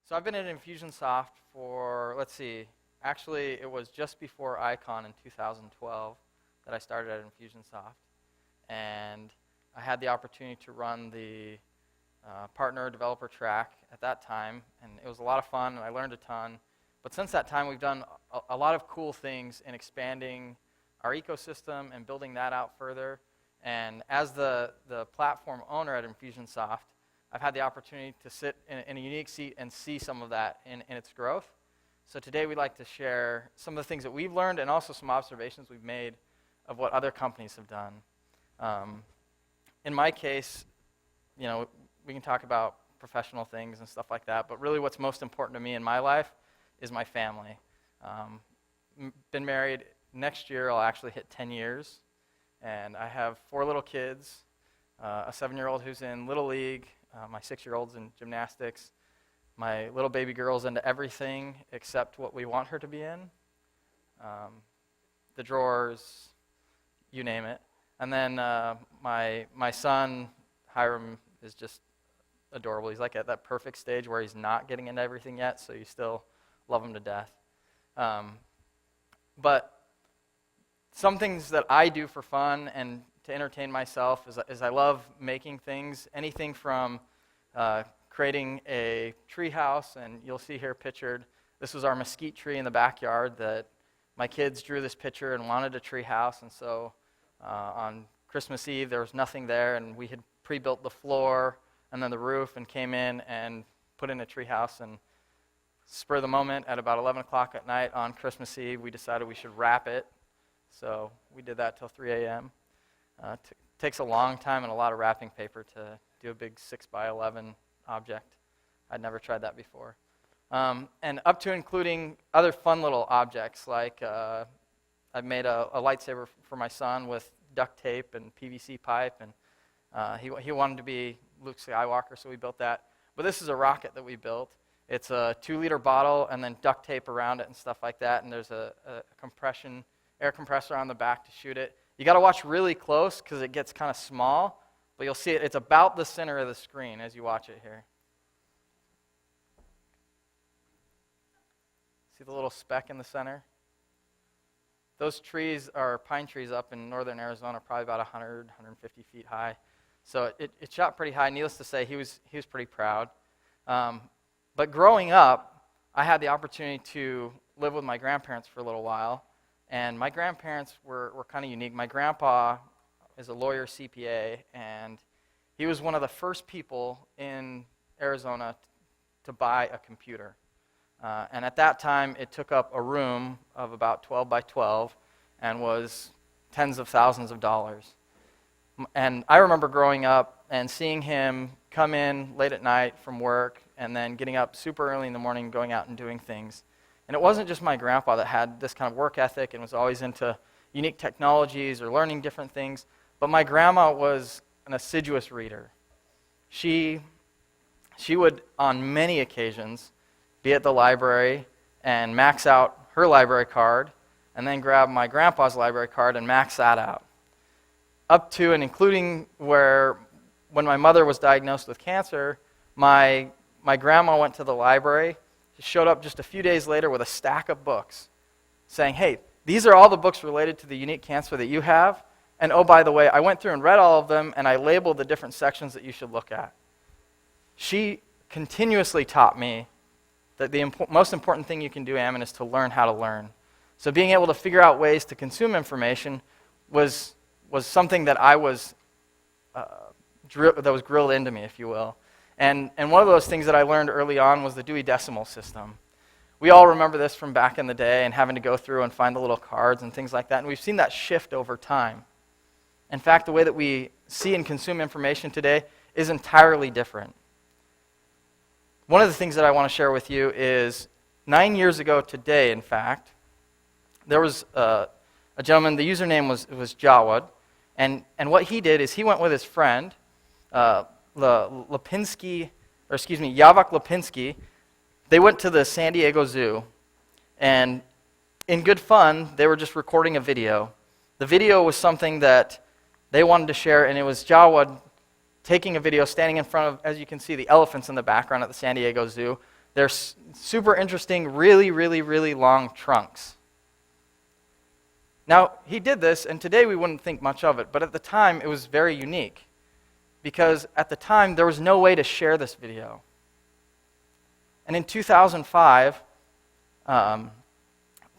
So I've been at Infusionsoft for, actually it was just before Icon in 2012 that I started at Infusionsoft. And I had the opportunity to run the partner developer track at that time, and it was a lot of fun, and I learned a ton. But since that time, we've done a lot of cool things in expanding our ecosystem and building that out further. And as the platform owner at Infusionsoft, I've had the opportunity to sit in a unique seat and see some of that in its growth. So today we'd like to share some of the things that we've learned and also some observations we've made of what other companies have done. In my case, we can talk about professional things and stuff like that, but really what's most important to me in my life is my family. Been married. Next year I'll actually hit 10 years, and I have 4 little kids, a 7-year-old who's in Little League, my 6-year-old's in gymnastics, my little baby girl's into everything except what we want her to be in, the drawers, you name it. And then my son, Hiram, is just adorable. He's like at that perfect stage where he's not getting into everything yet, so you still love him to death. But some things that I do for fun and to entertain myself is I love making things, anything from creating a tree house, and you'll see here pictured, this was our mesquite tree in the backyard that my kids drew this picture and wanted a tree house, and so on Christmas Eve there was nothing there, and we had pre-built the floor and then the roof and came in and put in a tree house, and spur of the moment at about 11 o'clock at night on Christmas Eve we decided we should wrap it, so we did that till 3 a.m. Takes a long time and a lot of wrapping paper to do a big 6x11 object. I'd never tried that before. And up to including other fun little objects, like I've made a lightsaber for my son with duct tape and PVC pipe, and he wanted to be Luke Skywalker, so we built that. But this is a rocket that we built. It's a 2-liter bottle and then duct tape around it and stuff like that, and there's a air compressor on the back to shoot it. You got to watch really close because it gets kind of small, but you'll see it's about the center of the screen as you watch it here. See the little speck in the center? Those trees are pine trees up in northern Arizona, probably about 100, 150 feet high. So it shot pretty high. Needless to say, he was pretty proud. But growing up, I had the opportunity to live with my grandparents for a little while. And my grandparents were kind of unique. My grandpa is a lawyer, CPA, and he was one of the first people in Arizona to buy a computer. And at that time, it took up a room of about 12 by 12 and was tens of thousands of dollars. And I remember growing up and seeing him come in late at night from work and then getting up super early in the morning, going out and doing things. And it wasn't just my grandpa that had this kind of work ethic and was always into unique technologies or learning different things, but my grandma was an assiduous reader. She would, on many occasions, be at the library and max out her library card and then grab my grandpa's library card and max that out. Up to and including when my mother was diagnosed with cancer, my grandma went to the library. She showed up just a few days later with a stack of books saying, hey, these are all the books related to the unique cancer that you have, and oh, by the way, I went through and read all of them, and I labeled the different sections that you should look at. She continuously taught me that the most important thing you can do, Ammon, is to learn how to learn. So being able to figure out ways to consume information was something that I was that was drilled into me, if you will. And one of those things that I learned early on was the Dewey Decimal System. We all remember this from back in the day and having to go through and find the little cards and things like that, and we've seen that shift over time. In fact, the way that we see and consume information today is entirely different. One of the things that I want to share with you is 9 years ago today, in fact, there was a gentleman, the username was Jawad, and what he did is he went with his friend, Yavak Lipinski. They went to the San Diego Zoo, and in good fun, they were just recording a video. The video was something that they wanted to share, and it was Jawad taking a video, standing in front of, as you can see, the elephants in the background at the San Diego Zoo. They're super interesting, really, really, really long trunks. Now, he did this, and today we wouldn't think much of it, but at the time it was very unique, because at the time there was no way to share this video. And in 2005,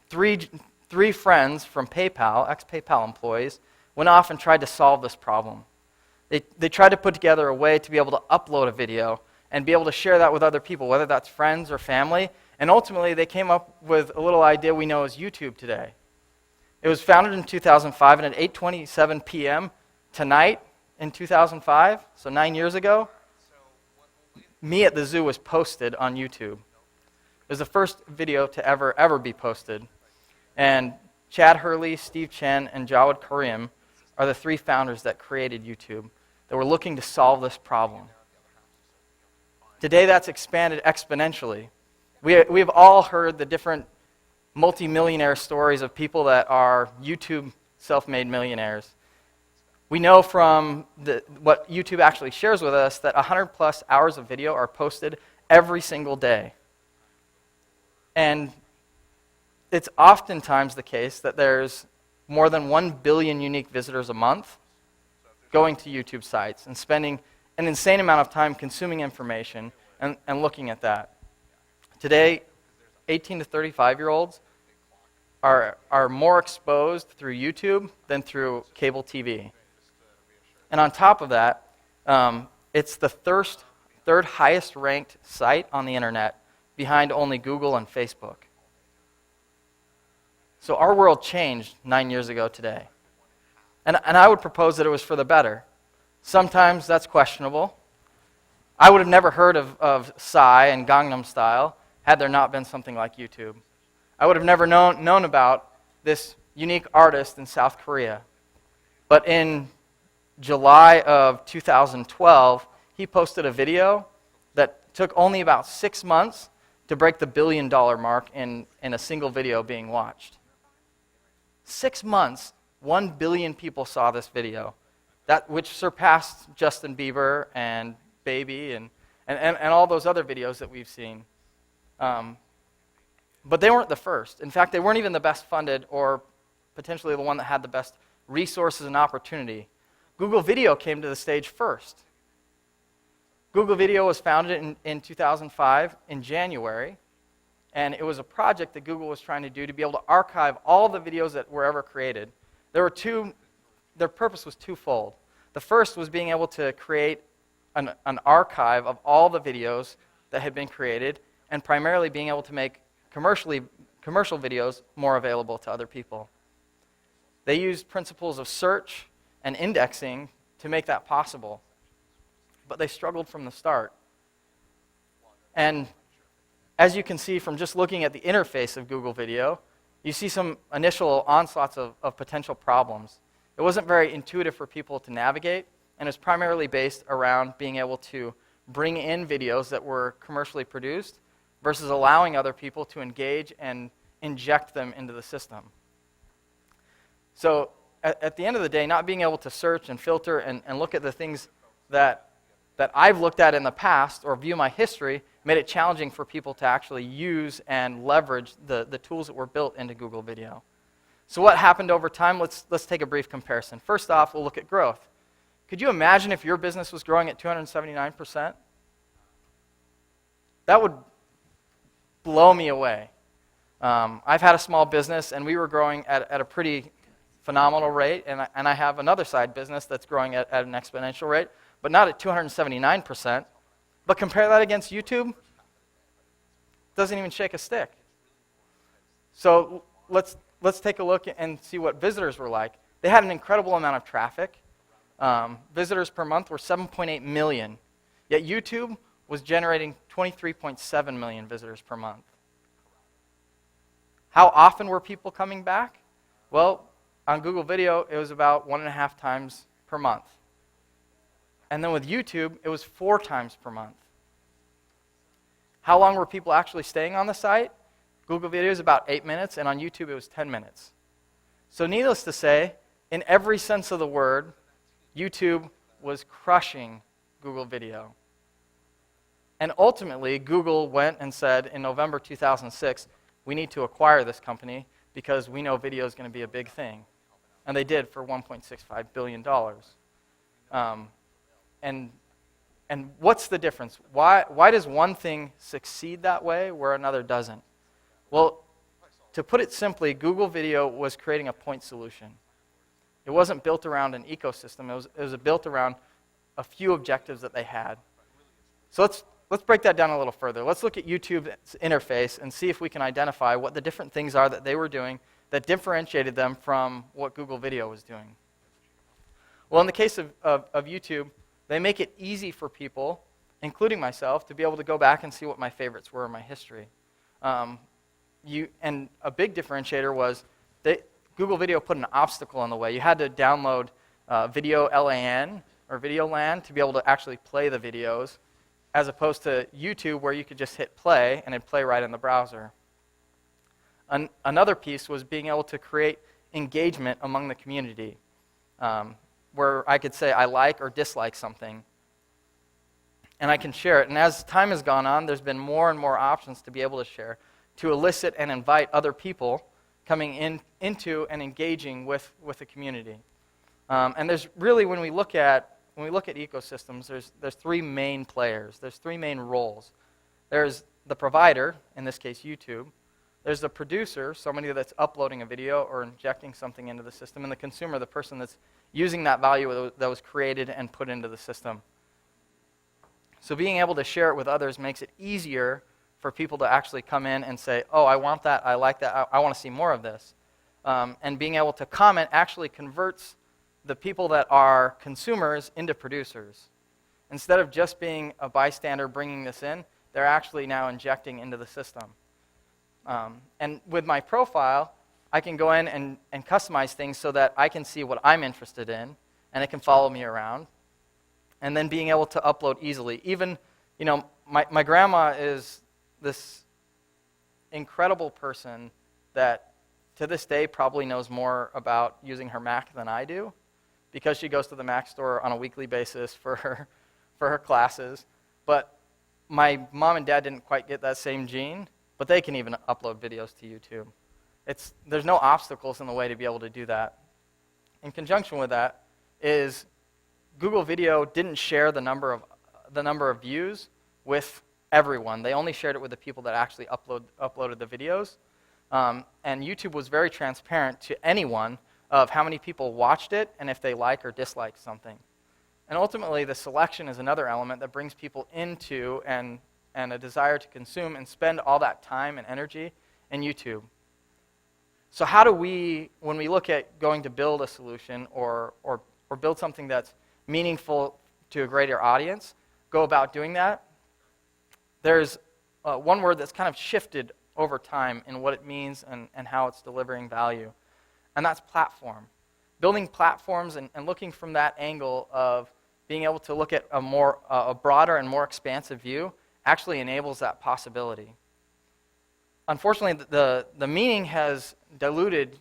three friends from PayPal, ex-PayPal employees, went off and tried to solve this problem. They tried to put together a way to be able to upload a video and be able to share that with other people, whether that's friends or family, and ultimately they came up with a little idea we know as YouTube today. It was founded in 2005, and at 8:27 p.m. tonight in 2005, so 9 years ago, Me at the Zoo was posted on YouTube. It was the first video to ever be posted. And Chad Hurley, Steve Chen, and Jawed Karim are the three founders that created YouTube that were looking to solve this problem. Today that's expanded exponentially. We've all heard the different multi-millionaire stories of people that are YouTube self-made millionaires. We know from what YouTube actually shares with us that 100 plus hours of video are posted every single day. And it's oftentimes the case that there's more than 1 billion unique visitors a month going to YouTube sites and spending an insane amount of time consuming information and looking at that. Today, 18 to 35-year-olds are more exposed through YouTube than through cable TV. And on top of that, it's the third highest ranked site on the internet, behind only Google and Facebook. So our world changed 9 years ago today. And I would propose that it was for the better. Sometimes that's questionable. I would have never heard of Psy and Gangnam Style had there not been something like YouTube. I would have never known about this unique artist in South Korea. But in July of 2012, he posted a video that took only about 6 months to break the $1 billion mark in a single video being watched. 6 months, 1 billion people saw this video, which surpassed Justin Bieber and Baby and all those other videos that we've seen. But they weren't the first. In fact, they weren't even the best funded or potentially the one that had the best resources and opportunity. Google Video came to the stage first. Google Video was founded in 2005 in January, and it was a project that Google was trying to do to be able to archive all the videos that were ever created. Their purpose was twofold. The first was being able to create an archive of all the videos that had been created, and primarily being able to make commercial videos more available to other people. They used principles of search and indexing to make that possible. But they struggled from the start. And as you can see from just looking at the interface of Google Video, you see some initial onslaughts of potential problems. It wasn't very intuitive for people to navigate, and it's primarily based around being able to bring in videos that were commercially produced versus allowing other people to engage and inject them into the system. So at the end of the day, not being able to search and filter and look at the things that I've looked at in the past or view my history made it challenging for people to actually use and leverage the tools that were built into Google Video. So what happened over time? Let's take a brief comparison. First off, we'll look at growth. Could you imagine if your business was growing at 279%? That would blow me away. I've had a small business, and we were growing at a pretty phenomenal rate, and I have another side business that's growing at an exponential rate, but not at 279%. But compare that against YouTube, doesn't even shake a stick. So let's take a look and see what visitors were like. They had an incredible amount of traffic. Visitors per month were 7.8 million, yet YouTube was generating 23.7 million visitors per month. How often were people coming back? Well, on Google Video, it was about 1.5 times per month. And then with YouTube, it was 4 times per month. How long were people actually staying on the site? Google Video is about 8 minutes, and on YouTube, it was 10 minutes. So needless to say, in every sense of the word, YouTube was crushing Google Video. And ultimately, Google went and said in November 2006, we need to acquire this company because we know video is going to be a big thing. And they did for $1.65 billion. And what's the difference? Why does one thing succeed that way where another doesn't? Well, to put it simply, Google Video was creating a point solution. It wasn't built around an ecosystem. It was built around a few objectives that they had. So let's break that down a little further. Let's look at YouTube's interface and see if we can identify what the different things are that they were doing that differentiated them from what Google Video was doing. Well, in the case of YouTube, they make it easy for people, including myself, to be able to go back and see what my favorites were in my history. And a big differentiator was Google Video put an obstacle in the way. You had to download Video LAN or Video LAN to be able to actually play the videos, as opposed to YouTube where you could just hit play and it'd play right in the browser. Another piece was being able to create engagement among the community, where I could say I like or dislike something, and I can share it. And as time has gone on, there's been more and more options to be able to share, to elicit and invite other people coming into and engaging with the community. And there's really, when we look at ecosystems, there's three main players. There's three main roles. There's the provider, in this case YouTube. There's the producer, somebody that's uploading a video or injecting something into the system, and the consumer, the person that's using that value that was created and put into the system. So being able to share it with others makes it easier for people to actually come in and say, oh, I want that, I like that, I want to see more of this. And being able to comment actually converts the people that are consumers into producers. Instead of just being a bystander bringing this in, they're actually now injecting into the system. And with my profile, I can go in and customize things so that I can see what I'm interested in, and it can follow me around. And then being able to upload easily. Even, my grandma is this incredible person that to this day probably knows more about using her Mac than I do, because she goes to the Mac store on a weekly basis for her classes. But my mom and dad didn't quite get that same gene, but they can even upload videos to YouTube. There's no obstacles in the way to be able to do that. In conjunction with that is Google Video didn't share the number of views with everyone. They only shared it with the people that actually uploaded the videos. And YouTube was very transparent to anyone of how many people watched it and if they like or dislike something. And ultimately, the selection is another element that brings people into and a desire to consume and spend all that time and energy in YouTube. So how do we, when we look at going to build a solution or build something that's meaningful to a greater audience, go about doing that? There's one word that's kind of shifted over time in what it means and how it's delivering value, and that's platform. Building platforms and looking from that angle of being able to look at a broader and more expansive view actually enables that possibility. Unfortunately, the meaning has diluted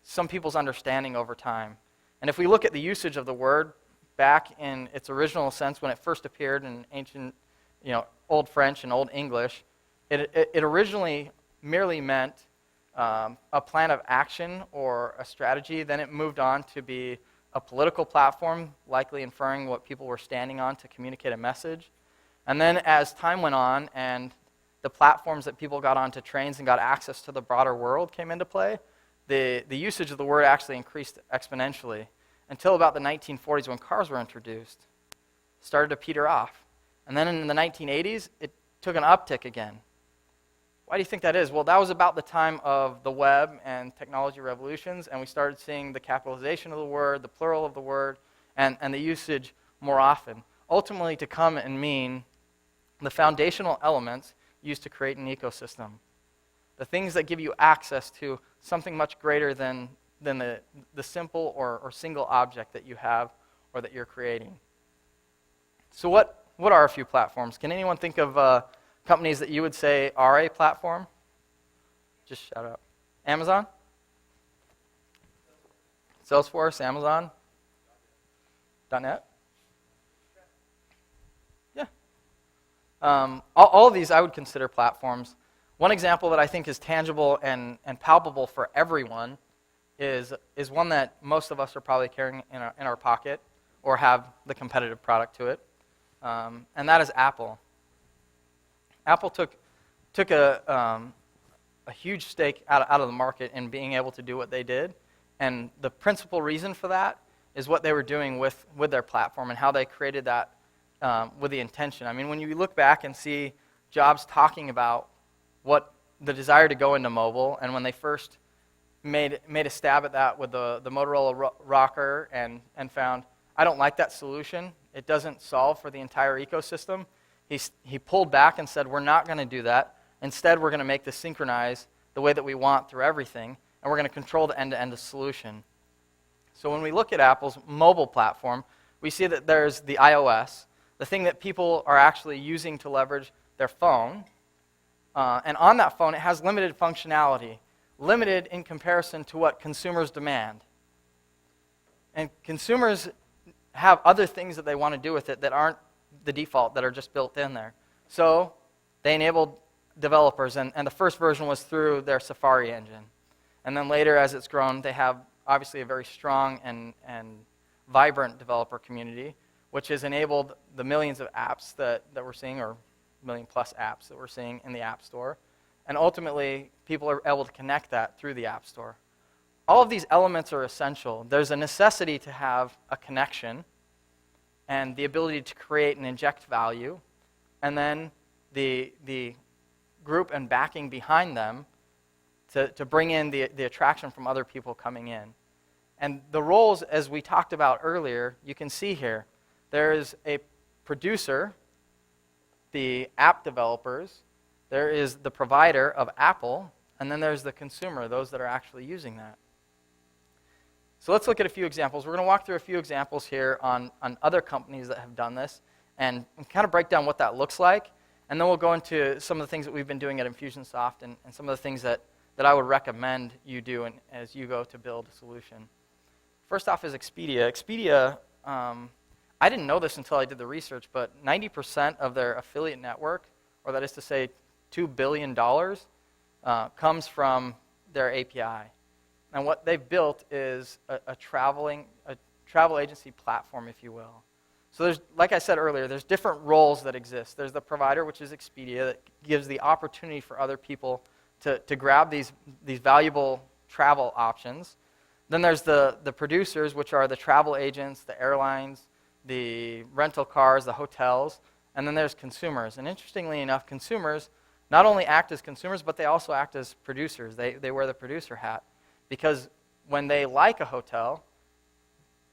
some people's understanding over time. And if we look at the usage of the word back in its original sense when it first appeared in ancient, Old French and Old English, it originally merely meant a plan of action or a strategy. Then it moved on to be a political platform, likely inferring what people were standing on to communicate a message. And then as time went on and the platforms that people got onto trains and got access to the broader world came into play, the usage of the word actually increased exponentially until about the 1940s when cars were introduced. Started to peter off. And then in the 1980s, it took an uptick again. Why do you think that is? Well, that was about the time of the web and technology revolutions, and we started seeing the capitalization of the word, the plural of the word, and the usage more often. Ultimately, to come and mean the foundational elements used to create an ecosystem. The things that give you access to something much greater than the simple or single object that you have or that you're creating. So what are a few platforms? Can anyone think of companies that you would say are a platform? Just shout out. Amazon? Salesforce, Amazon? .net? Yeah. All of these I would consider platforms. One example that I think is tangible and palpable for everyone is one that most of us are probably carrying in our pocket or have the competitive product to it, and that is Apple. Apple took a huge stake out of the market in being able to do what they did, and the principal reason for that is what they were doing with their platform and how they created that with the intention. I mean, when you look back and see Jobs talking about what the desire to go into mobile, and when they first made a stab at that with the Motorola Rocker and found, I don't like that solution. It doesn't solve for the entire ecosystem. He pulled back and said, we're not going to do that. Instead, we're going to make this synchronize the way that we want through everything, and we're going to control the end-to-end solution. So when we look at Apple's mobile platform, we see that there's the iOS, the thing that people are actually using to leverage their phone. And on that phone, it has limited functionality, limited in comparison to what consumers demand. And consumers have other things that they want to do with it that aren't the default, that are just built in there. So they enabled developers, and the first version was through their Safari engine. And then later, as it's grown, they have obviously a very strong and vibrant developer community, which has enabled the millions of apps that we're seeing, or million-plus apps that we're seeing in the App Store. And ultimately, people are able to connect that through the App Store. All of these elements are essential. There's a necessity to have a connection and the ability to create and inject value, and then the group and backing behind them to bring in the attraction from other people coming in. And the roles, as we talked about earlier, you can see here. There is a producer, the app developers, there is the provider of Apple, and then there's the consumer, those that are actually using that. So let's look at a few examples. We're going to walk through a few examples here on other companies that have done this and kind of break down what that looks like. And then we'll go into some of the things that we've been doing at Infusionsoft and some of the things that I would recommend you do as you go to build a solution. First off is Expedia. Expedia, I didn't know this until I did the research, but 90% of their affiliate network, or that is to say $2 billion, comes from their API. And what they've built is a travel agency platform, if you will. So there's, like I said earlier, there's different roles that exist. There's the provider, which is Expedia, that gives the opportunity for other people to grab these valuable travel options. Then there's the producers, which are the travel agents, the airlines, the rental cars, the hotels, and then there's consumers. And interestingly enough, consumers not only act as consumers, but they also act as producers. They wear the producer hat, because when they like a hotel,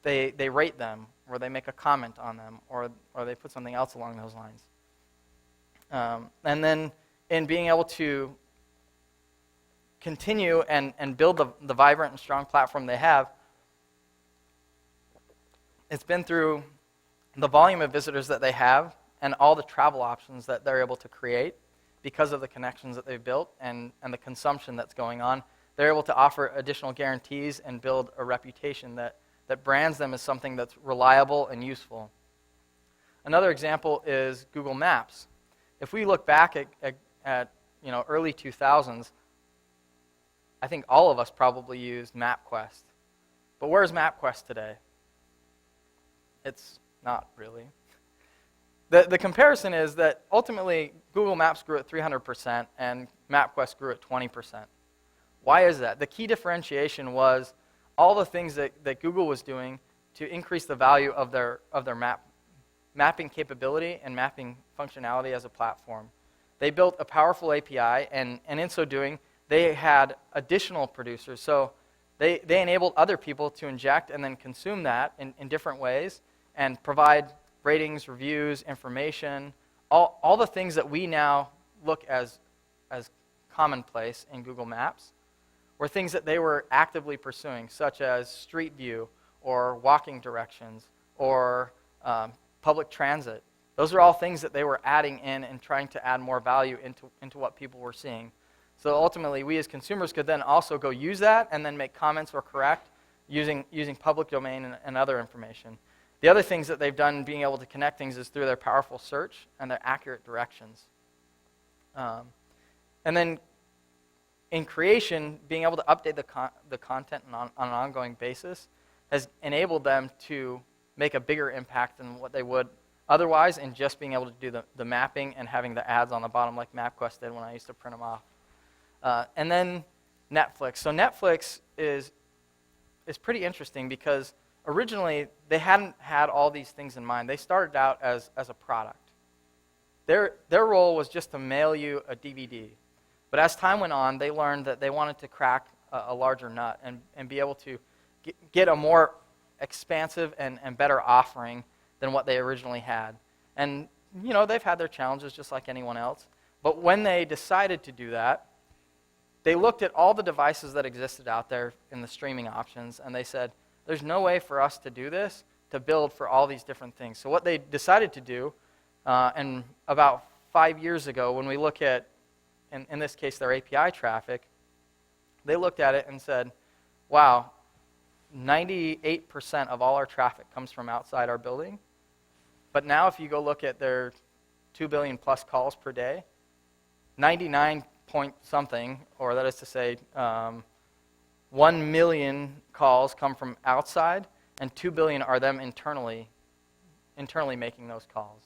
they rate them, or they make a comment on them, or they put something else along those lines. And then in being able to continue and build the vibrant and strong platform they have, it's been through the volume of visitors that they have and all the travel options that they're able to create because of the connections that they've built and the consumption that's going on. They're able to offer additional guarantees and build a reputation that brands them as something that's reliable and useful. Another example is Google Maps. If we look back at early 2000s, I think all of us probably used MapQuest. But where's MapQuest today? It's not really. The comparison is that ultimately Google Maps grew at 300% and MapQuest grew at 20%. Why is that? The key differentiation was all the things that Google was doing to increase the value of their mapping capability and mapping functionality as a platform. They built a powerful API, and in so doing, they had additional producers. So they enabled other people to inject and then consume that in different ways and provide ratings, reviews, information, all the things that we now look as commonplace in Google Maps were things that they were actively pursuing, such as Street View or walking directions or public transit. Those are all things that they were adding in and trying to add more value into what people were seeing. So ultimately, we as consumers could then also go use that and then make comments or correct using public domain and other information. The other things that they've done being able to connect things is through their powerful search and their accurate directions. And then in creation, being able to update the content on an ongoing basis has enabled them to make a bigger impact than what they would otherwise in just being able to do the mapping and having the ads on the bottom like MapQuest did when I used to print them off. And then Netflix. So Netflix is pretty interesting because originally they hadn't had all these things in mind. They started out as a product. Their role was just to mail you a DVD. But as time went on, they learned that they wanted to crack a larger nut and be able to get a more expansive and better offering than what they originally had. And, they've had their challenges just like anyone else. But when they decided to do that, they looked at all the devices that existed out there in the streaming options, and they said, there's no way for us to do this, to build for all these different things. So what they decided to do, and about 5 years ago, when we look at, in this case, their API traffic, they looked at it and said, wow, 98% of all our traffic comes from outside our building. But now if you go look at their 2 billion plus calls per day, 99 point something, or that is to say 1 million calls come from outside, and 2 billion are them internally making those calls.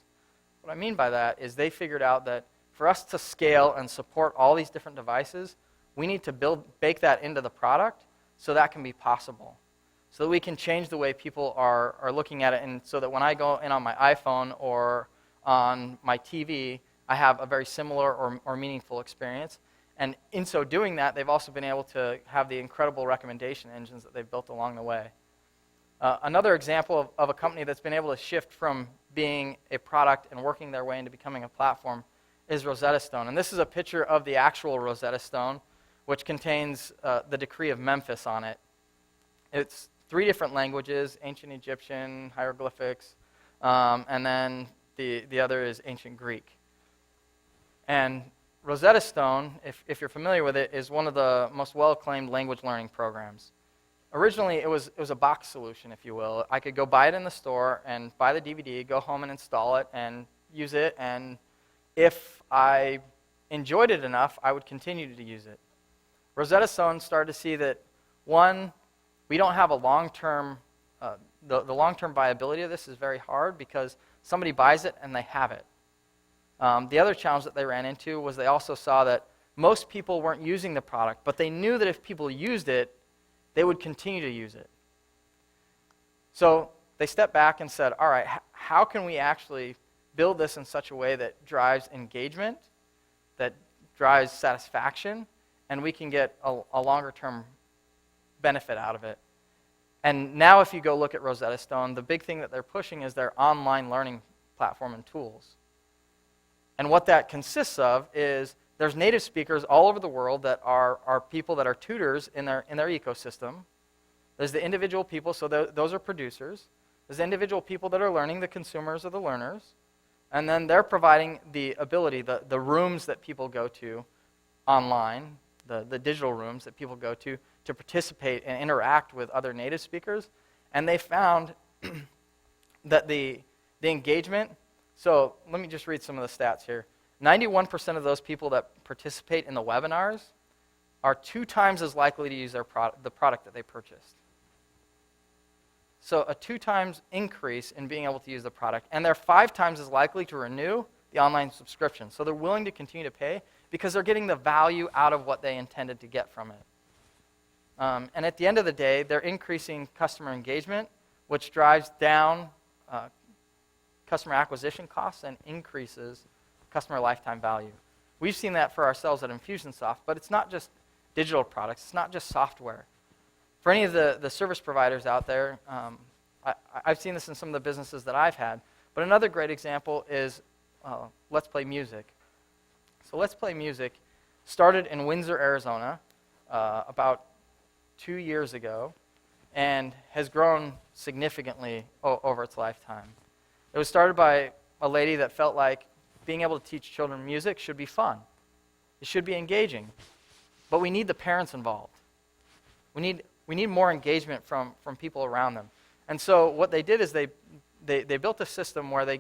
What I mean by that is they figured out that for us to scale and support all these different devices, we need to bake that into the product so that can be possible. So that we can change the way people are looking at it, and so that when I go in on my iPhone or on my TV, I have a very similar or meaningful experience. And in so doing that, they've also been able to have the incredible recommendation engines that they've built along the way. Another example of a company that's been able to shift from being a product and working their way into becoming a platform is Rosetta Stone. And this is a picture of the actual Rosetta Stone, which contains the Decree of Memphis on it. It's 3 different languages: ancient Egyptian, hieroglyphics, and then the other is ancient Greek. And Rosetta Stone, if you're familiar with it, is one of the most well-acclaimed language learning programs. Originally, it was a box solution, if you will. I could go buy it in the store and buy the DVD, go home and install it and use it, and if I enjoyed it enough, I would continue to use it. Rosetta Stone started to see that, one, we don't have a long-term, the long-term viability of this is very hard because somebody buys it and they have it. The other challenge that they ran into was they also saw that most people weren't using the product, but they knew that if people used it, they would continue to use it. So they stepped back and said, all right, how can we actually build this in such a way that drives engagement, that drives satisfaction, and we can get a longer-term benefit out of it? And now if you go look at Rosetta Stone, the big thing that they're pushing is their online learning platform and tools. And what that consists of is there's native speakers all over the world that are people that are tutors in their ecosystem. There's the individual people, so those are producers. There's individual people that are learning, the consumers are the learners. And then they're providing the ability, the rooms that people go to online, the digital rooms that people go to participate and interact with other native speakers. And they found that the engagement, so let me just read some of the stats here. 91% of those people that participate in the webinars are 2 times as likely to use the product that they purchased. So a 2 times increase in being able to use the product. And they're 5 times as likely to renew the online subscription. So they're willing to continue to pay because they're getting the value out of what they intended to get from it. And at the end of the day, they're increasing customer engagement, which drives down customer acquisition costs and increases customer lifetime value. We've seen that for ourselves at Infusionsoft, but it's not just digital products. It's not just software. For any of the service providers out there, I've seen this in some of the businesses that I've had, but another great example is Let's Play Music. So Let's Play Music started in Windsor, Arizona about 2 years ago and has grown significantly over its lifetime. It was started by a lady that felt like being able to teach children music should be fun. It should be engaging. But we need the parents involved. We need more engagement from people around them. And so what they did is they they built a system where they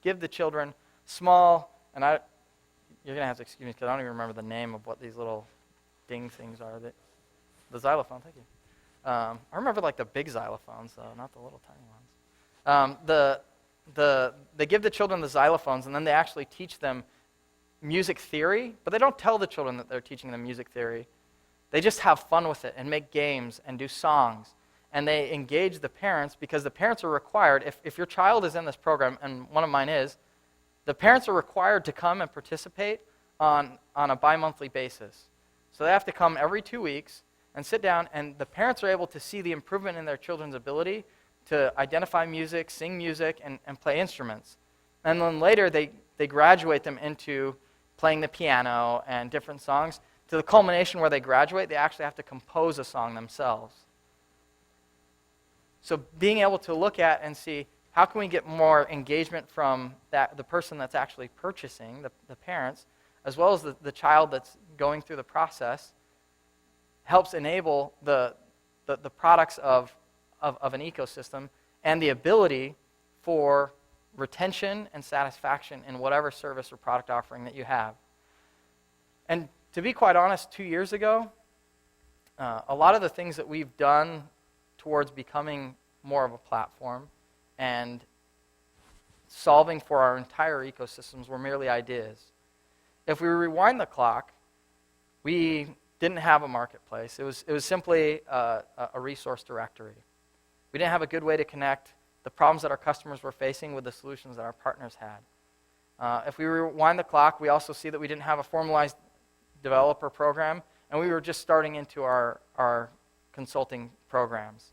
give the children small, and you're going to have to excuse me because I don't even remember the name of what these little ding things are. The xylophone, thank you. I remember like the big xylophones, though, not the little tiny ones. They give the children the xylophones, and then they actually teach them music theory, but they don't tell the children that they're teaching them music theory. They just have fun with it and make games and do songs. And they engage the parents because the parents are required, if your child is in this program, and one of mine is, the parents are required to come and participate on a bi-monthly basis. So they have to come every 2 weeks and sit down, and the parents are able to see the improvement in their children's ability to identify music, sing music, and play instruments. And then later they graduate them into playing the piano and different songs. To the culmination where they graduate, they actually have to compose a song themselves. So being able to look at and see how can we get more engagement from the person that's actually purchasing, the parents, as well as the child that's going through the process, helps enable the products of an ecosystem and the ability for retention and satisfaction in whatever service or product offering that you have. And to be quite honest, 2 years ago, a lot of the things that we've done towards becoming more of a platform and solving for our entire ecosystems were merely ideas. If we rewind the clock, we didn't have a marketplace. It was simply a resource directory. We didn't have a good way to connect the problems that our customers were facing with the solutions that our partners had. If we rewind the clock, we also see that we didn't have a formalized developer program, and we were just starting into our consulting programs.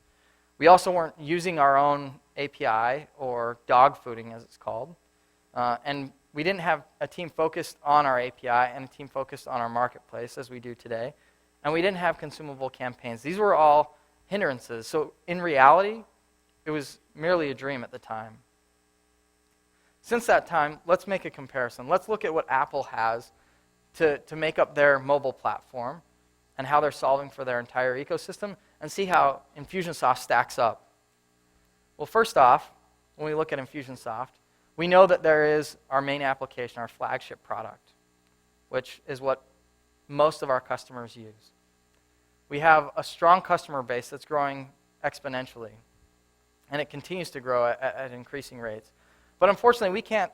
We also weren't using our own API, or dog fooding as it's called, and we didn't have a team focused on our API and a team focused on our marketplace as we do today, and we didn't have consumable campaigns. These were all hindrances. So in reality, it was merely a dream at the time. Since that time, let's make a comparison. Let's look at what Apple has to make up their mobile platform and how they're solving for their entire ecosystem, and see how Infusionsoft stacks up. Well, first off, when we look at Infusionsoft, we know that there is our main application, our flagship product, which is what most of our customers use. We have a strong customer base that's growing exponentially, and it continues to grow at increasing rates. But unfortunately, we can't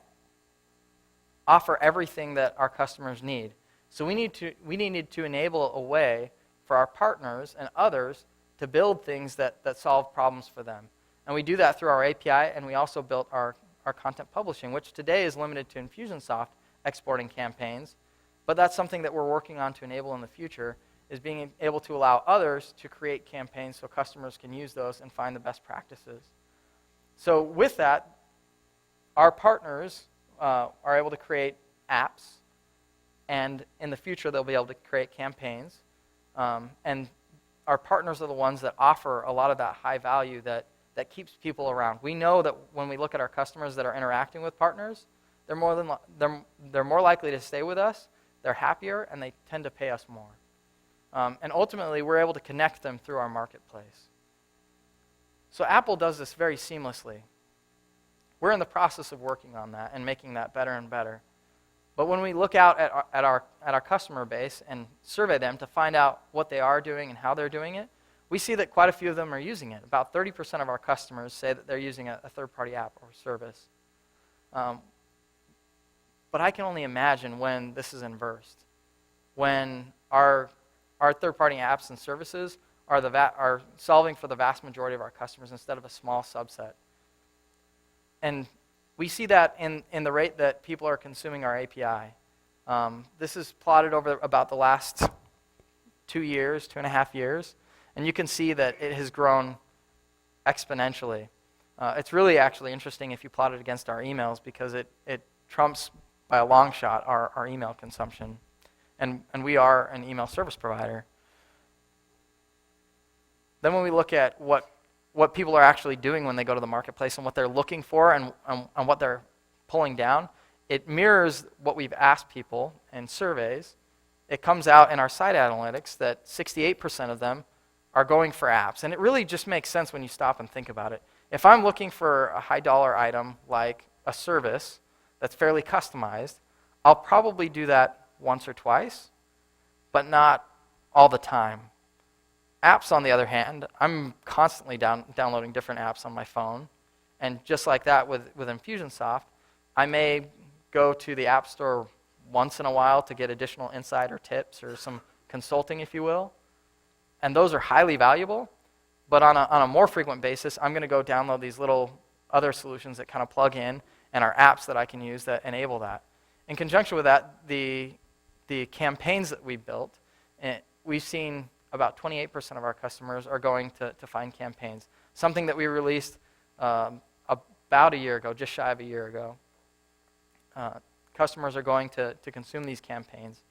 offer everything that our customers need. So we needed to enable a way for our partners and others to build things that solve problems for them. And we do that through our API, and we also built our content publishing, which today is limited to Infusionsoft exporting campaigns. But that's something that we're working on to enable in the future, is being able to allow others to create campaigns so customers can use those and find the best practices. So with that, our partners are able to create apps, and in the future they'll be able to create campaigns. And our partners are the ones that offer a lot of that high value that keeps people around. We know that when we look at our customers that are interacting with partners, they're more likely to stay with us, they're happier, and they tend to pay us more. And ultimately, we're able to connect them through our marketplace. So Apple does this very seamlessly. We're in the process of working on that and making that better and better. But when we look out at our customer base and survey them to find out what they are doing and how they're doing it, we see that quite a few of them are using it. About 30% of our customers say that they're using a third-party app or service. But I can only imagine when this is inversed, when our third-party apps and services are solving for the vast majority of our customers instead of a small subset. And we see that in the rate that people are consuming our API. This is plotted over about the last 2.5 years, and you can see that it has grown exponentially. It's really actually interesting if you plot it against our emails, because it trumps by a long shot our email consumption. And we are an email service provider. Then when we look at what people are actually doing when they go to the marketplace and what they're looking for and what they're pulling down, it mirrors what we've asked people in surveys. It comes out in our site analytics that 68% of them are going for apps. And it really just makes sense when you stop and think about it. If I'm looking for a high dollar item like a service that's fairly customized, I'll probably do that once or twice, but not all the time. Apps, on the other hand, I'm constantly downloading different apps on my phone. And just like that with Infusionsoft, I may go to the App Store once in a while to get additional insight or tips or some consulting, if you will. And those are highly valuable. But on a more frequent basis, I'm going to go download these little other solutions that kind of plug in and are apps that I can use that enable that. In conjunction with that, the campaigns that we built, we've seen about 28% of our customers are going to find campaigns, something that we released about a year ago, just shy of a year ago. Customers are going to consume these campaigns.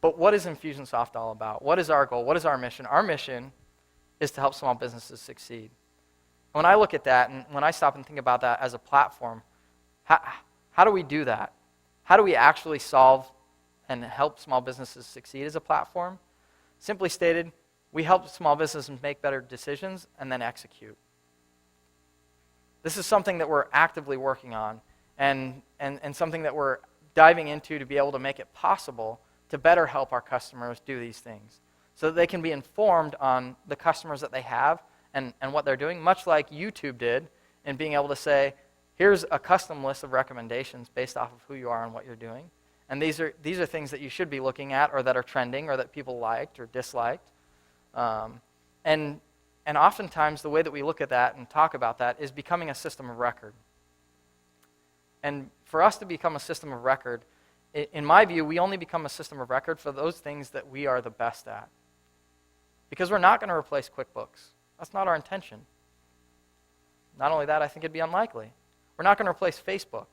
But what is Infusionsoft all about? What is our goal? What is our mission? Our mission is to help small businesses succeed. When I look at that, and when I stop and think about that as a platform, how do we do that? How do we actually solve and help small businesses succeed as a platform? Simply stated, we help small businesses make better decisions and then execute. This is something that we're actively working on and something that we're diving into to be able to make it possible to better help our customers do these things so that they can be informed on the customers that they have and what they're doing, much like YouTube did in being able to say, here's a custom list of recommendations based off of who you are and what you're doing. And these are things that you should be looking at or that are trending or that people liked or disliked. And oftentimes the way that we look at that and talk about that is becoming a system of record. And for us to become a system of record, in my view, we only become a system of record for those things that we are the best at. Because we're not going to replace QuickBooks. That's not our intention. Not only that, I think it'd be unlikely. We're not going to replace Facebook.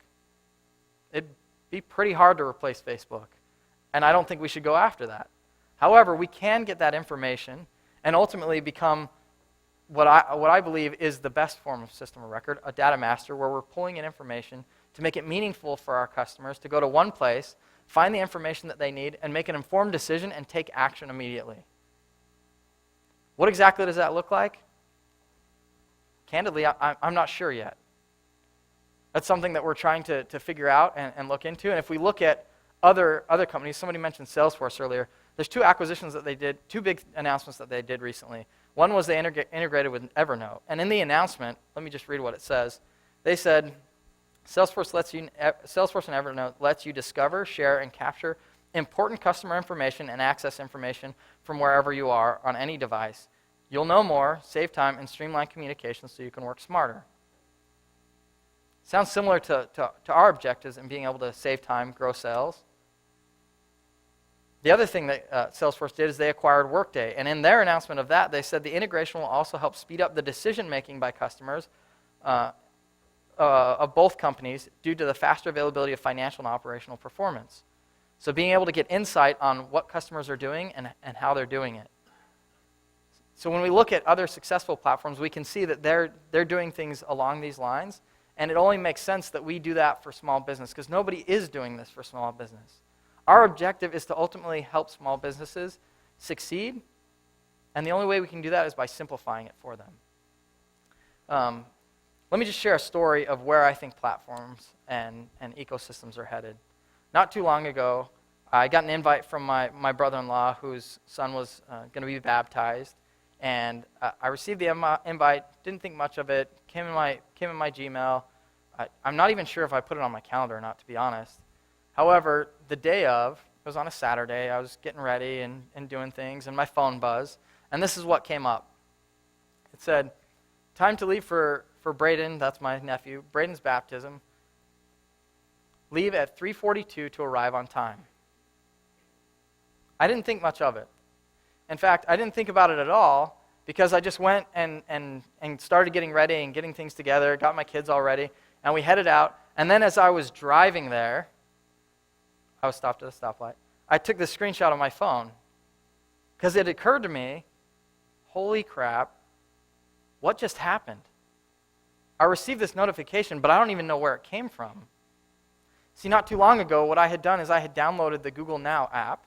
It'd be pretty hard to replace Facebook. And I don't think we should go after that. However, we can get that information and ultimately become what I believe is the best form of system of record, a data master, where we're pulling in information to make it meaningful for our customers to go to one place, find the information that they need, and make an informed decision and take action immediately. What exactly does that look like? Candidly, I'm not sure yet. That's something that we're trying to figure out and look into. And if we look at other companies, somebody mentioned Salesforce earlier, there's two acquisitions that they did, two big announcements that they did recently. One was they integrated with Evernote. And in the announcement, let me just read what it says. They said, Salesforce and Evernote lets you discover, share, and capture important customer information and access information from wherever you are on any device. You'll know more, save time, and streamline communications so you can work smarter. Sounds similar to our objectives in being able to save time, grow sales. The other thing that Salesforce did is they acquired Workday. And in their announcement of that, they said the integration will also help speed up the decision-making by customers of both companies due to the faster availability of financial and operational performance. So being able to get insight on what customers are doing and how they're doing it. So when we look at other successful platforms, we can see that they're doing things along these lines, and it only makes sense that we do that for small business because nobody is doing this for small business. Our objective is to ultimately help small businesses succeed, and the only way we can do that is by simplifying it for them. Let me just share a story of where I think platforms and ecosystems are headed. Not too long ago, I got an invite from my brother-in-law whose son was going to be baptized, and I received the invite, didn't think much of it, came in my Gmail. I'm not even sure if I put it on my calendar or not, to be honest. However, the day of, it was on a Saturday, I was getting ready and doing things, and my phone buzzed, and this is what came up. It said, time to leave for Braden, that's my nephew, Braden's baptism. Leave at 3:42 to arrive on time. I didn't think much of it. In fact, I didn't think about it at all because I just went and started getting ready and getting things together, got my kids all ready, and we headed out. And then as I was driving there, I was stopped at a stoplight. I took this screenshot on my phone because it occurred to me, holy crap, what just happened? I received this notification, but I don't even know where it came from. See, not too long ago, what I had done is I had downloaded the Google Now app,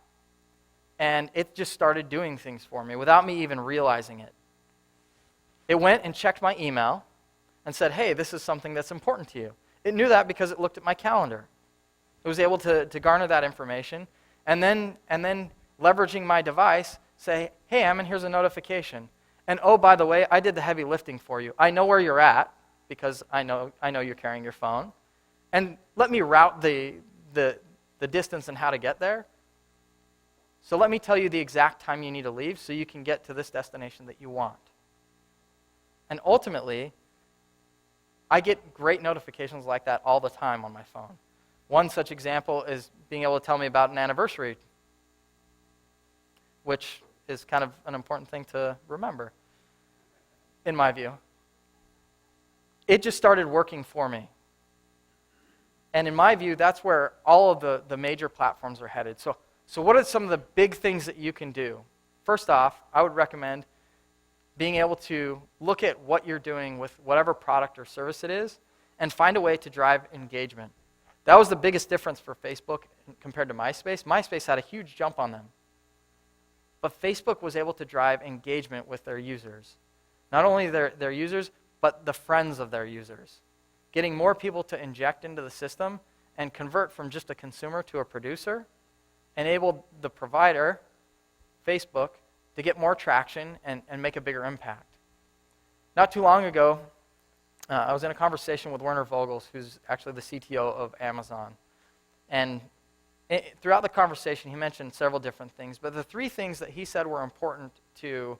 and it just started doing things for me without me even realizing it. It went and checked my email and said, hey, this is something that's important to you. It knew that because it looked at my calendar. It was able to garner that information and then leveraging my device, say, hey, Ammon, here's a notification. And oh, by the way, I did the heavy lifting for you. I know where you're at because I know you're carrying your phone. And let me route the distance and how to get there. So let me tell you the exact time you need to leave so you can get to this destination that you want. And ultimately, I get great notifications like that all the time on my phone. One such example is being able to tell me about an anniversary, which is kind of an important thing to remember, in my view. It just started working for me. And in my view, that's where all of the major platforms are headed. So what are some of the big things that you can do? First off, I would recommend being able to look at what you're doing with whatever product or service it is and find a way to drive engagement. That was the biggest difference for Facebook compared to MySpace. MySpace had a huge jump on them. But Facebook was able to drive engagement with their users. Not only their users, but the friends of their users. Getting more people to inject into the system and convert from just a consumer to a producer enabled the provider, Facebook, to get more traction and make a bigger impact. Not too long ago, I was in a conversation with Werner Vogels, who's actually the CTO of Amazon. And throughout the conversation, he mentioned several different things, but the three things that he said were important to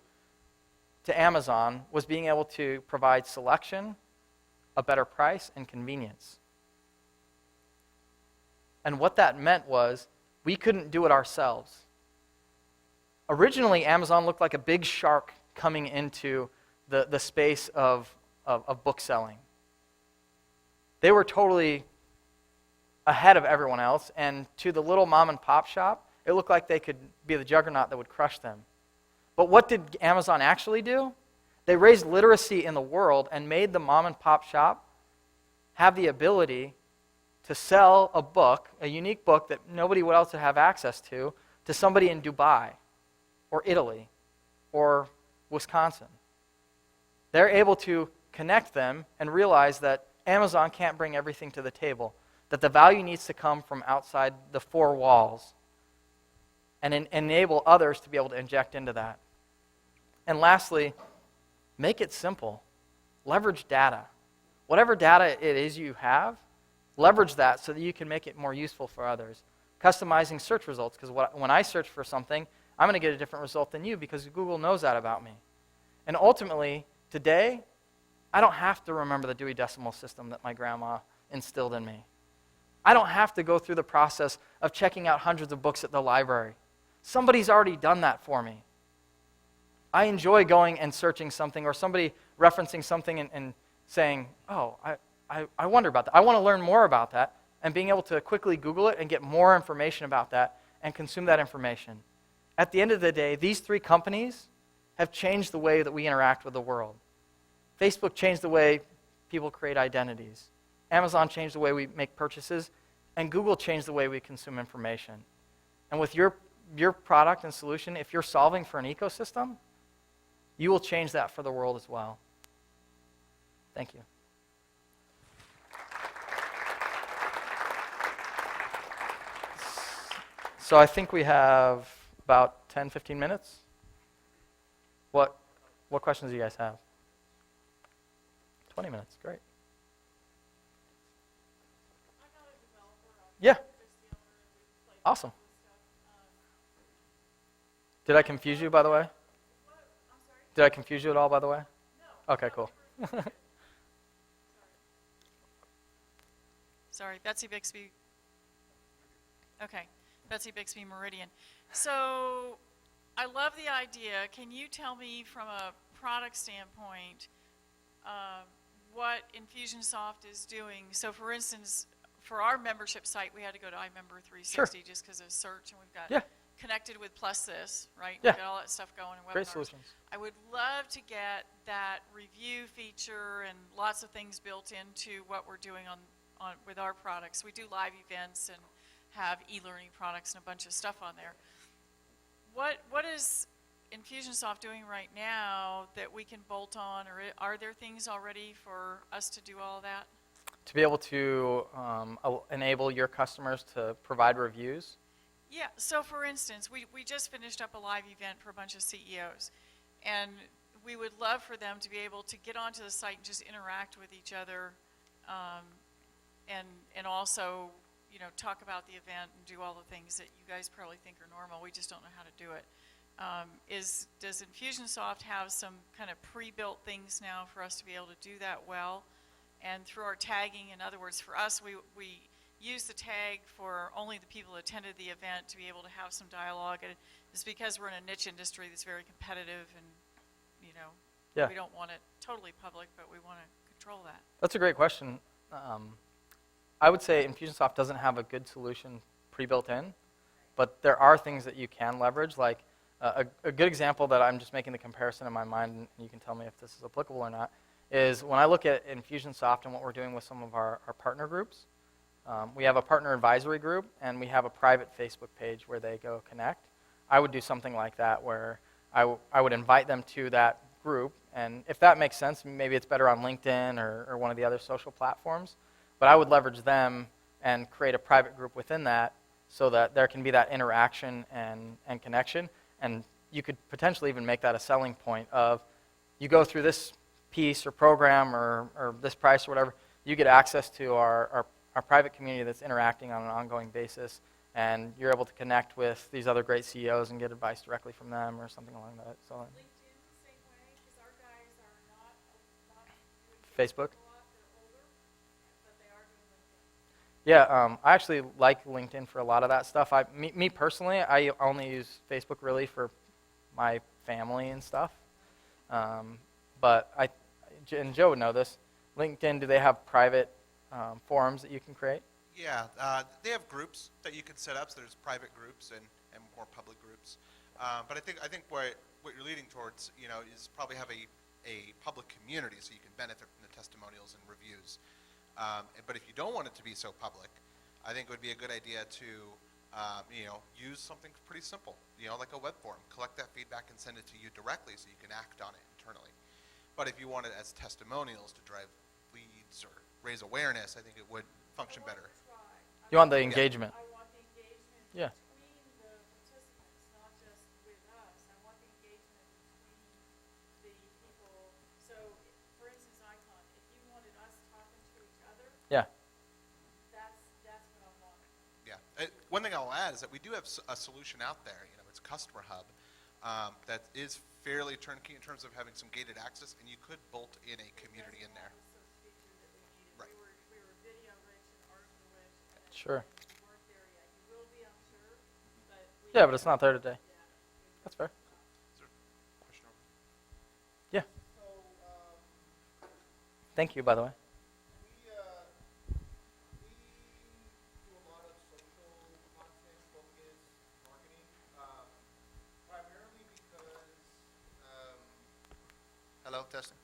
Amazon was being able to provide selection, a better price, and convenience. And what that meant was we couldn't do it ourselves. Originally, Amazon looked like a big shark coming into the space of book selling. They were totally ahead of everyone else, and to the little mom and pop shop, it looked like they could be the juggernaut that would crush them. But what did Amazon actually do? They raised literacy in the world and made the mom and pop shop have the ability to sell a book, a unique book that nobody else would have access to somebody in Dubai or Italy or Wisconsin. They're able to connect them and realize that Amazon can't bring everything to the table, that the value needs to come from outside the four walls and enable others to be able to inject into that. And lastly, make it simple. Leverage data. Whatever data it is you have, leverage that so that you can make it more useful for others. Customizing search results, because when I search for something, I'm going to get a different result than you because Google knows that about me. And ultimately, today, I don't have to remember the Dewey Decimal System that my grandma instilled in me. I don't have to go through the process of checking out hundreds of books at the library. Somebody's already done that for me. I enjoy going and searching something or somebody referencing something and saying, oh, I wonder about that. I want to learn more about that, and being able to quickly Google it and get more information about that and consume that information. At the end of the day, these three companies have changed the way that we interact with the world. Facebook changed the way people create identities. Amazon changed the way we make purchases, and Google changed the way we consume information. And with your product and solution, if you're solving for an ecosystem, you will change that for the world as well. Thank you. So I think we have about 10, 15 minutes. What questions do you guys have? 20 minutes, great. Yeah. Awesome. Did I confuse you, by the way? Did I confuse you at all, by the way? No. Okay, cool. Sorry, Betsy Bixby. Okay, Betsy Bixby Meridian. So I love the idea. Can you tell me from a product standpoint what Infusionsoft is doing? So for instance, for our membership site, we had to go to iMember 360 Sure. just because of search, and we've got connected with Plus This, right? Yeah. We've got all that stuff going in webinars. Great solutions. I would love to get that review feature and lots of things built into what we're doing on with our products. We do live events and have e-learning products and a bunch of stuff on there. What is Infusionsoft doing right now that we can bolt on, or are there things already for us to do all that? To be able to enable your customers to provide reviews. Yeah, so for instance, we just finished up a live event for a bunch of CEOs, and we would love for them to be able to get onto the site and just interact with each other, um, and also, you know, talk about the event and do all the things that you guys probably think are normal. We just don't know how to do it. Does Infusionsoft have some kind of pre-built things now for us to be able to do that well? And through our tagging, in other words, for us, we use the tag for only the people who attended the event to be able to have some dialogue. And it's because we're in a niche industry that's very competitive, and, you know, Yeah. we don't want it totally public, but we want to control that. That's a great question. I would say Infusionsoft doesn't have a good solution pre-built in, but there are things that you can leverage. Like a good example that I'm just making the comparison in my mind, and you can tell me if this is applicable or not, is when I look at Infusionsoft and what we're doing with some of our partner groups. We have a partner advisory group, and we have a private Facebook page where they go connect. I would do something like that where I would invite them to that group, and if that makes sense, maybe it's better on LinkedIn or one of the other social platforms, but I would leverage them and create a private group within that so that there can be that interaction and connection, and you could potentially even make that a selling point of you go through this piece or program or this price or whatever, you get access to our private community that's interacting on an ongoing basis, and you're able to connect with these other great CEOs and get advice directly from them or something along that. So, LinkedIn the same way, because our guys are not doing Facebook? a lot. They're older, but they are doing LinkedIn. Yeah, I actually like LinkedIn for a lot of that stuff. Me personally, I only use Facebook really for my family and stuff. But and Joe would know this, LinkedIn, do they have private forums that you can create? Yeah, they have groups that you can set up. So there's private groups and more public groups. But I think what you're leading towards, you know, is probably have a public community so you can benefit from the testimonials and reviews. But if you don't want it to be so public, I think it would be a good idea to, you know, use something pretty simple, you know, like a web form. Collect that feedback and send it to you directly so you can act on it internally. But if you want it as testimonials to drive leads or raise awareness, I think it would function better. You want the engagement. I want the engagement Yeah. between the participants, not just with us. I want the engagement between the people. So, for instance, Icon, if you wanted us talking to each other, Yeah. that's what I want. Yeah. One thing I'll add is that we do have a solution out there. You know, it's Customer Hub that is fairly turnkey in terms of having some gated access, and you could bolt in a community in there. Right. We were video rich and article rich. And Sure. we weren't there yet. You will be, I'm sure. But Yeah, but it's not there today. Yeah. That's fair. Is there a question over? Yeah. So, Thank you, by the way. we do a lot of social content focused marketing, primarily because, hello, testing.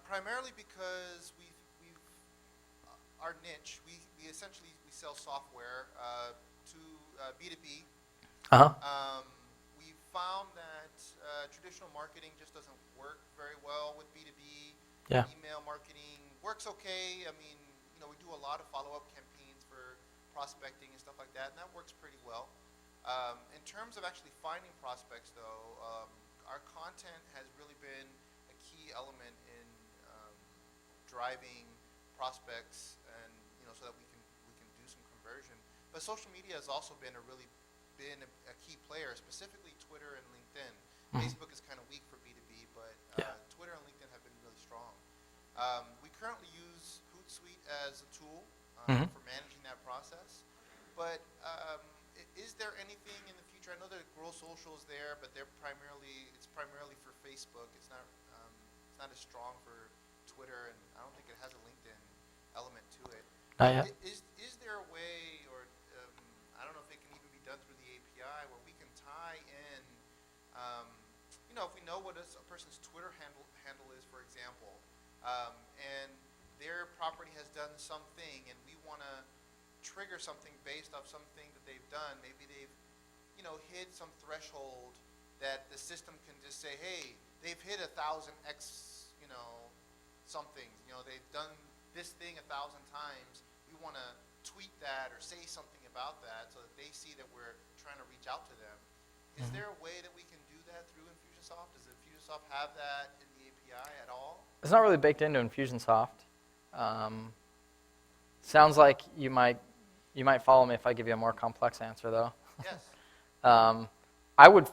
Primarily because we've our niche, we essentially sell software to B2B. Uh-huh. We found that traditional marketing just doesn't work very well with B2B. Yeah. Email marketing works okay. I mean, you know, we do a lot of follow-up campaigns for prospecting and stuff like that, and that works pretty well. In terms of actually finding prospects, though, our content has really been a key element in driving prospects, and you know, so that we can do some conversion. But social media has also been a key player, specifically Twitter and LinkedIn. Facebook is kind of weak for B2B, but Twitter and LinkedIn have been really strong. We currently use Hootsuite as a tool for managing that process. But is there anything in the future? I know that Grow Social is there, but it's primarily for Facebook. It's not as strong for Twitter, and I don't think it has a LinkedIn element to it. Not yet. Is there a way, or I don't know if it can even be done through the API, where we can tie in, you know, if we know what a person's Twitter handle is, for example, and their property has done something, and we want to trigger something based off something that they've done. Maybe they've, you know, hit some threshold that the system can just say, hey, they've hit 1,000 X, something. They've done this thing 1,000 times. We want to tweet that or say something about that so that they see that we're trying to reach out to them. Is there a way that we can do that through Infusionsoft? Does Infusionsoft have that in the API at all? It's not really baked into Infusionsoft. Sounds like you might follow me if I give you a more complex answer, though. Yes. I would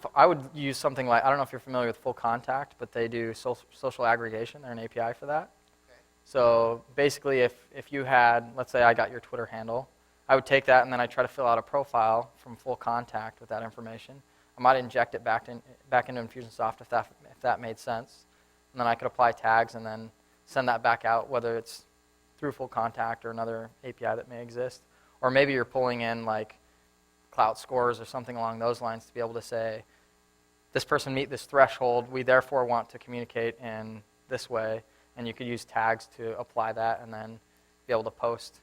use something like, I don't know if you're familiar with Full Contact, but they do social aggregation. They're an API for that. Okay. So basically, if you had, let's say I got your Twitter handle, I would take that and then I try to fill out a profile from Full Contact with that information. I might inject it back into Infusionsoft if that made sense, and then I could apply tags and then send that back out, whether it's through Full Contact or another API that may exist, or maybe you're pulling in like clout scores or something along those lines to be able to say, this person meet this threshold, we therefore want to communicate in this way, and you could use tags to apply that and then be able to post.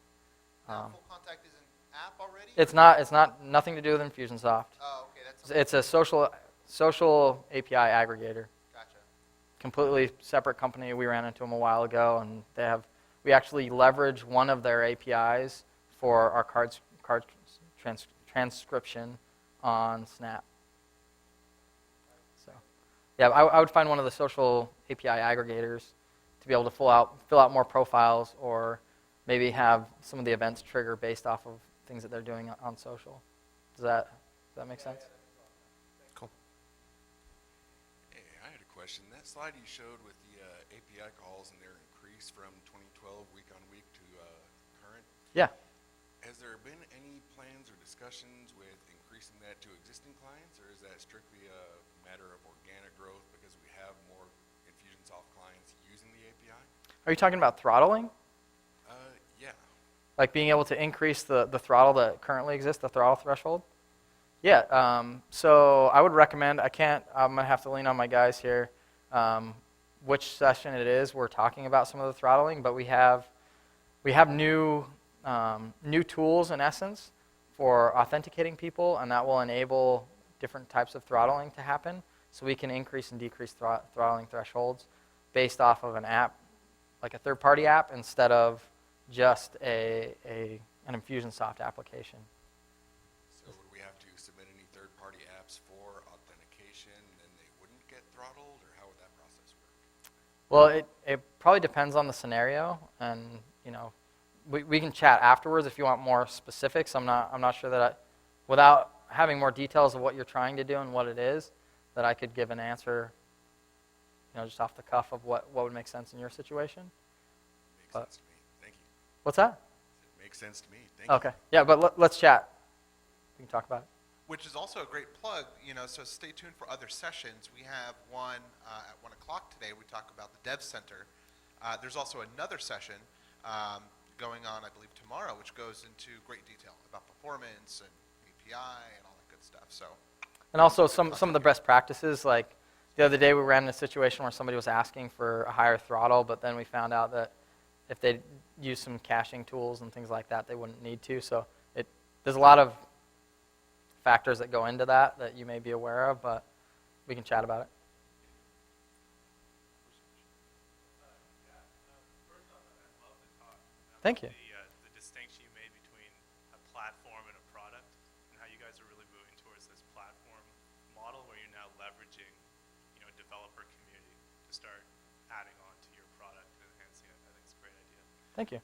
Full Contact is an app already? It's not nothing to do with Infusionsoft. Oh, okay. It's a social API aggregator. Gotcha. Completely separate company. We ran into them a while ago, and we actually leverage one of their APIs for our card transcription on Snap. So, yeah, I would find one of the social API aggregators to be able to fill out more profiles, or maybe have some of the events trigger based off of things that they're doing on social. Does that make sense? Cool. Hey, I had a question. That slide you showed with the API calls and their increase from 2012 week on week to current, Yeah. has there been any plans or discussions with increasing that to existing clients, or is that strictly a matter of organic growth because we have more Infusionsoft clients using the API? Are you talking about throttling? Yeah. Like being able to increase the throttle that currently exists, the throttle threshold? Yeah, so I would recommend, I'm going to have to lean on my guys here, which session it is. We're talking about some of the throttling, but we have new tools, in essence, for authenticating people, and that will enable different types of throttling to happen. So we can increase and decrease throttling thresholds based off of an app, like a third-party app, instead of just an Infusionsoft application. So would we have to submit any third-party apps for authentication, and they wouldn't get throttled, or how would that process work? Well, it probably depends on the scenario, and we can chat afterwards if you want more specifics. I'm not sure that without having more details of what you're trying to do and what it is, that I could give an answer, just off the cuff of what would make sense in your situation. Makes sense to me. Thank you. What's that? It makes sense to me. Thank you. Okay. Yeah, but let's chat. We can talk about it. Which is also a great plug, so stay tuned for other sessions. We have one at 1 o'clock today. We talk about the Dev Center. There's also another session going on, I believe, tomorrow, which goes into great detail about performance and API and all that good stuff. So, And also some of the best practices, like the other day we ran in a situation where somebody was asking for a higher throttle, but then we found out that if they used some caching tools and things like that, they wouldn't need to. So there's a lot of factors that go into that you may be aware of, but we can chat about it. Thank you. The distinction you made between a platform and a product, and how you guys are really moving towards this platform model where you're now leveraging, a developer community to start adding on to your product and enhancing it. I think it's a great idea. Thank you.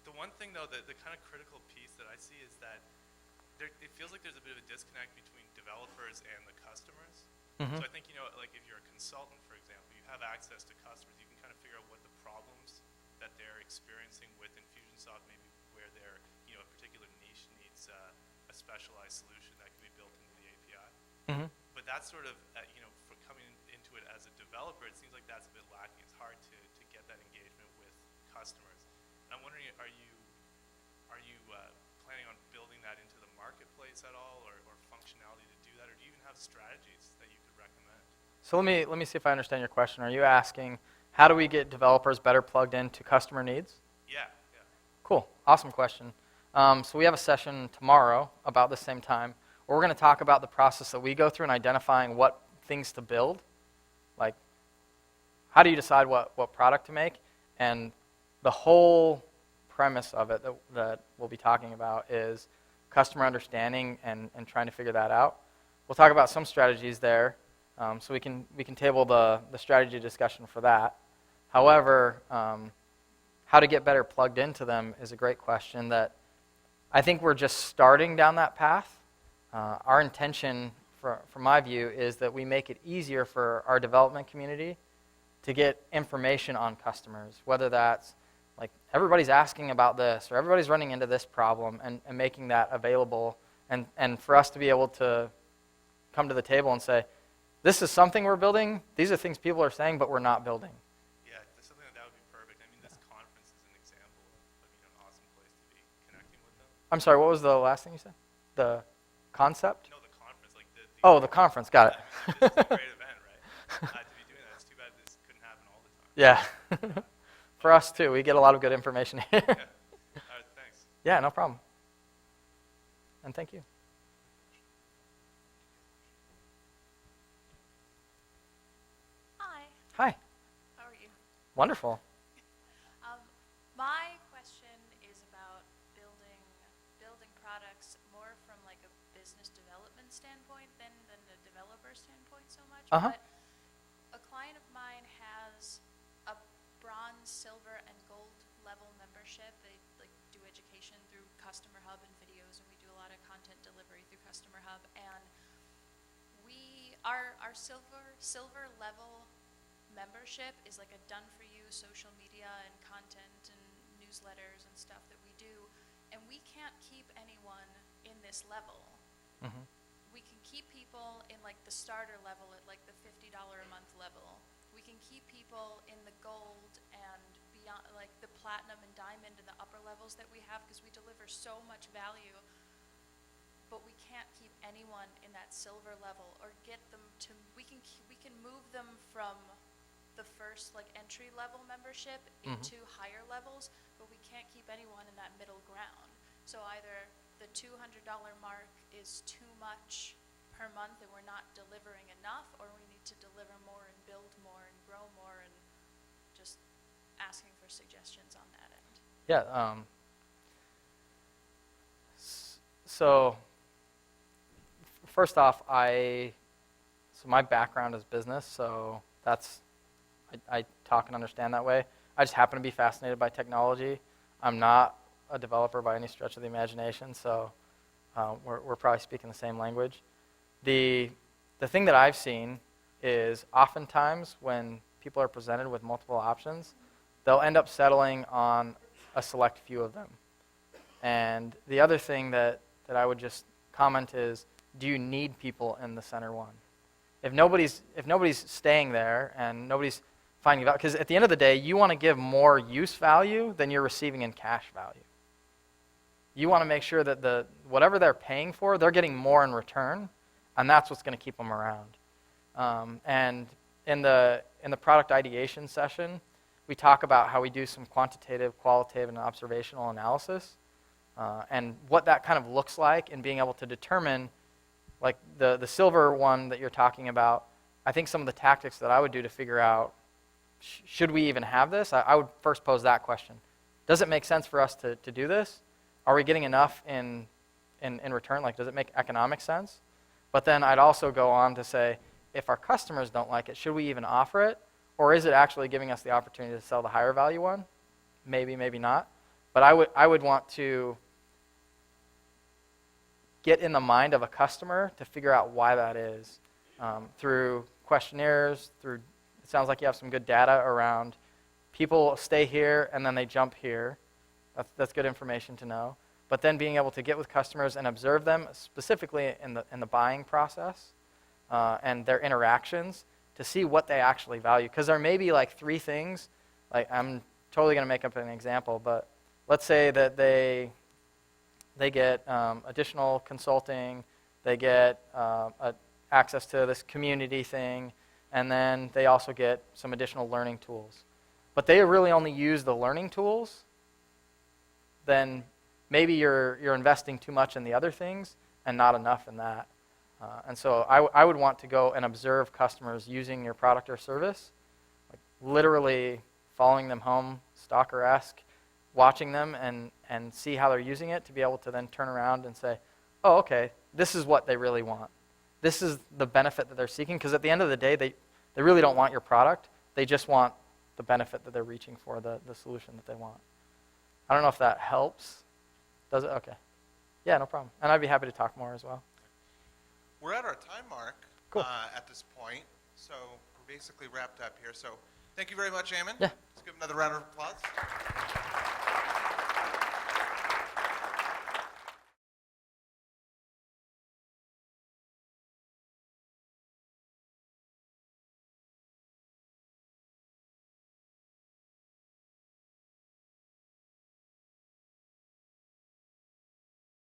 The one thing, though, the kind of critical piece that I see is that it feels like there's a bit of a disconnect between developers and the customers. Mm-hmm. So I think, like if you're a consultant, for example, you have access to customers. You can kind of figure out what the problems that they're experiencing with Infusionsoft, maybe where their, a particular niche needs a specialized solution that can be built into the API. Mm-hmm. But that's sort of, for coming into it as a developer, it seems like that's a bit lacking. It's hard to get that engagement with customers. And I'm wondering, are you planning on building that into the marketplace at all, or functionality to do that, or do you even have strategies that you could recommend? So let me see if I understand your question. Are you asking, how do we get developers better plugged into customer needs? Yeah. Cool. Awesome question. So we have a session tomorrow about the same time or we're going to talk about the process that we go through in identifying what things to build. Like, how do you decide what product to make? And the whole premise of it that we'll be talking about is customer understanding and trying to figure that out. We'll talk about some strategies there, so we can table the strategy discussion for that. However, how to get better plugged into them is a great question that I think we're just starting down that path. Our intention, from my view, is that we make it easier for our development community to get information on customers, whether that's like everybody's asking about this or everybody's running into this problem, and making that available, and for us to be able to come to the table and say, this is something we're building, these are things people are saying, but we're not building. Yeah, there's something that would be perfect. I mean, this conference is an example of an awesome place to be connecting with them. I'm sorry, what was the last thing you said? The concept? No, the conference, like the Oh, the conference, got it. I mean, this is a great event, right? To be doing that, it's too bad this couldn't happen all the time. Yeah. For us too, we get a lot of good information here. Yeah. Thanks. Yeah, no problem. And thank you. Hi, Hi. how are you? Wonderful. My question is about building products more from like a business development standpoint than a developer standpoint so much. Uh-huh. But a client of mine has a bronze, silver, and gold level membership. They like do education through Customer Hub and videos, and we do a lot of content delivery through Customer Hub. And our silver level membership is like a done-for-you social media and content and newsletters and stuff that we do, and we can't keep anyone in this level. Mm-hmm. We can keep people in like the starter level at like the $50 a month level. We can keep people in the gold and beyond, like the platinum and diamond and the upper levels that we have, because we deliver so much value. But we can't keep anyone in that silver level or get them to. We can move them from the first like entry level membership into higher levels, but we can't keep anyone in that middle ground. So either the $200 mark is too much per month and we're not delivering enough, or we need to deliver more and build more and grow more, and just asking for suggestions on that end. Yeah. So first off, my background is business, so I talk and understand that way. I just happen to be fascinated by technology. I'm not a developer by any stretch of the imagination, so we're probably speaking the same language. The thing that I've seen is oftentimes when people are presented with multiple options, they'll end up settling on a select few of them. And the other thing that I would just comment is, do you need people in the center one? If nobody's staying there and nobody's finding value, because at the end of the day, you want to give more use value than you're receiving in cash value. You want to make sure that whatever they're paying for, they're getting more in return, and that's what's going to keep them around. And in the product ideation session, we talk about how we do some quantitative, qualitative, and observational analysis, and what that kind of looks like in being able to determine, like the silver one that you're talking about. I think some of the tactics that I would do to figure out, should we even have this? I would first pose that question. Does it make sense for us to do this? Are we getting enough in return? Like, does it make economic sense? But then I'd also go on to say, if our customers don't like it, should we even offer it? Or is it actually giving us the opportunity to sell the higher value one? Maybe, maybe not. But I would want to get in the mind of a customer to figure out why that is, through questionnaires, it sounds like you have some good data around people stay here and then they jump here. That's good information to know. But then being able to get with customers and observe them specifically in the buying process and their interactions to see what they actually value. Because there may be like three things. Like, I'm totally going to make up an example, but let's say that they get additional consulting, they get access to this community thing, and then they also get some additional learning tools. But they really only use the learning tools, then maybe you're investing too much in the other things, and not enough in that. And so I would want to go and observe customers using your product or service, like literally following them home, stalker-esque, watching them and see how they're using it to be able to then turn around and say, oh, okay, this is what they really want. This is the benefit that they're seeking, because at the end of the day, they really don't want your product. They just want the benefit that they're reaching for, the solution that they want. I don't know if that helps. Does it? Okay. Yeah, no problem. And I'd be happy to talk more as well. We're at our time mark Cool. at this point, so we're basically wrapped up here. So thank you very much, Ammon. Yeah. Let's give him another round of applause.